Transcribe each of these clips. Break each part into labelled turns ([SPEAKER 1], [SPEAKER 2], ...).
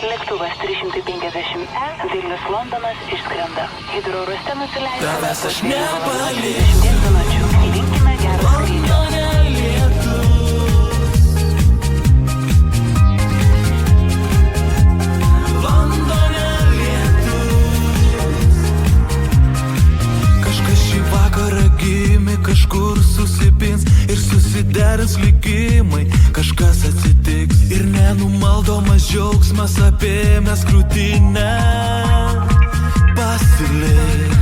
[SPEAKER 1] Lėktuvas 350E Vilnius Londonas išskrenda. Hidro uoste nusileidžia.
[SPEAKER 2] Tavęs aš nepaliksiu.
[SPEAKER 1] 20 minučių. Linkime gerą skrydį.
[SPEAKER 2] Londone lietus. Kažkas šį vakarą gimė, kažkur susipins ir susiderins likimai. Kažkas atsitiks ir nenumaldomas džiaugsmas apėmęs krūtinę. Pasilik,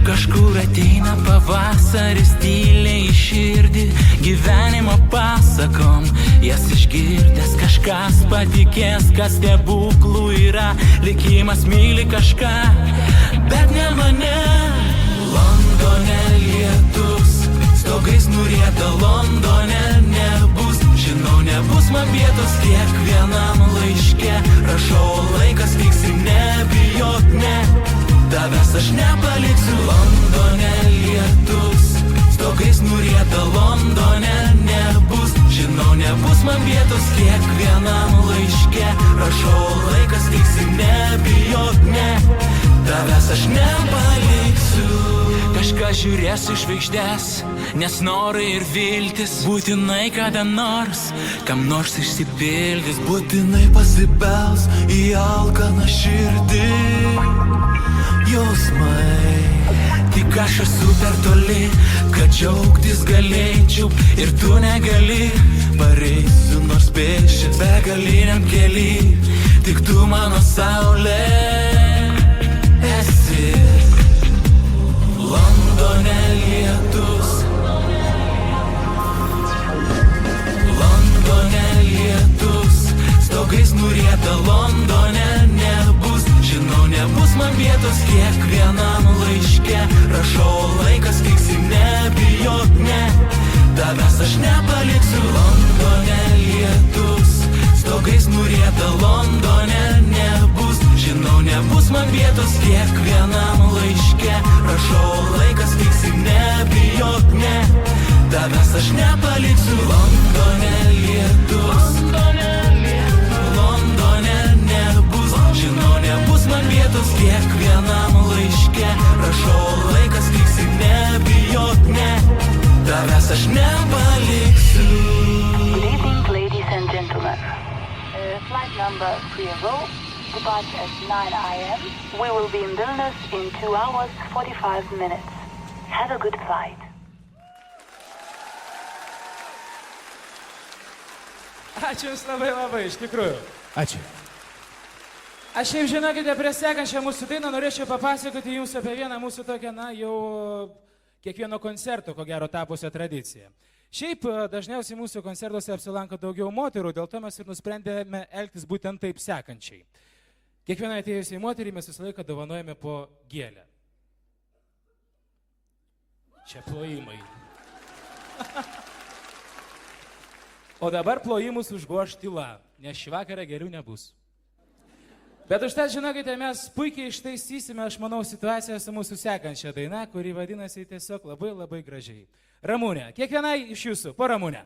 [SPEAKER 2] kažkur ateina pavasaris tyliai į širdį. Gyvenimo pasakom, jas išgirdęs kažkas patikės, kas stebuklų yra. Likimas myli kažką, bet ne mane. Londone lietus, stogais nurieda, Londone nebus. Žinau, nebus man vietos kiekvienam laiške. Rašau, laikas vyks ir nebijok, ne. Tavęs aš nepaliksiu. Londone lietus, stogais nurieda, Londone nebus. Žinau, nebus man vietos kiekvienam laiške. Rašau, laikas vyks ir nebijok, ne. Tavęs aš nepaliksiu. Kažkas žiūrės iš žvaigždės, nes norai ir viltis būtinai kada nors, kam nors išsipildys. Būtinai pasibels į alkaną širdį. Jausmai, tik aš esu per toli, kad džiaugtis galėčiau ir tu negali. Pareisiu nors pėsčias begaliniam kely, tik tu mano saulė esi. Londone lietus, Londone lietus, stogais nurieda, Londone nebus. Žinau, nebus man vietos kiekvienam laiške. Rašau, laikas vyks ir nebijok, ne. Tavęs aš nepaliksiu. Londone lietus, stogais nurieda, Londone nebus. Žinau, nebus man vietos kiekvienam laiške. Rašau, laikas vyks ir nebijok, ne. Tavęs aš nepaliksiu. Londone lietus, Londone nebus. Žinau, nebus man vietos kiekvienam laiške. Rašau, laikas vyks ir nebijok, ne. Tavęs aš nepaliksiu.
[SPEAKER 1] Greetings, ladies and gentlemen. Flight number 30, departs at 9 a.m. We will be in Vilnius in 2 hours 45 minutes. Have a good flight.
[SPEAKER 3] Ačiū Jums labai, iš tikrųjų.
[SPEAKER 4] Ačiū.
[SPEAKER 3] Aš šiaip žinokite, prieš sekančią mūsų dainą norėčiau papasakoti Jums apie vieną mūsų tokią, jau kiekvieno koncerto, ko gero, tapusią tradiciją. Šiaip dažniausiai mūsų koncertuose apsilanko daugiau moterų, dėl to mes ir nusprendėme elgtis būtent taip sekančiai. Kiekvieną atėjusiai moterį mes visą laiką dovanojame po gėlę. Čia plojimai. O dabar plojimus užgoš tyla, nes šį vakarą geriau nebus. Bet užtat, žinokite, mes puikiai ištaisysime, aš manau, situaciją su mūsų sekančia daina, kuri vadinasi tiesiog labai gražiai. Ramunė, kiekvienai iš jūsų, po Ramunę.